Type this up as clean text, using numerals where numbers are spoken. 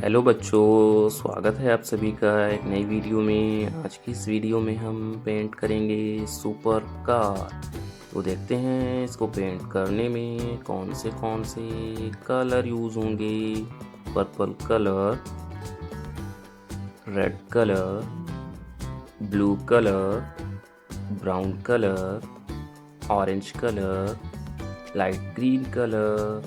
Hello बच्चों, स्वागत है आप सभी का एक नई वीडियो में। आज की इस वीडियो में हम पेंट करेंगे सुपर कार। तो देखते हैं इसको पेंट करने में कौन से कलर यूज़ होंगे। Purple colour, red colour, blue colour, brown colour, orange colour, light green colour,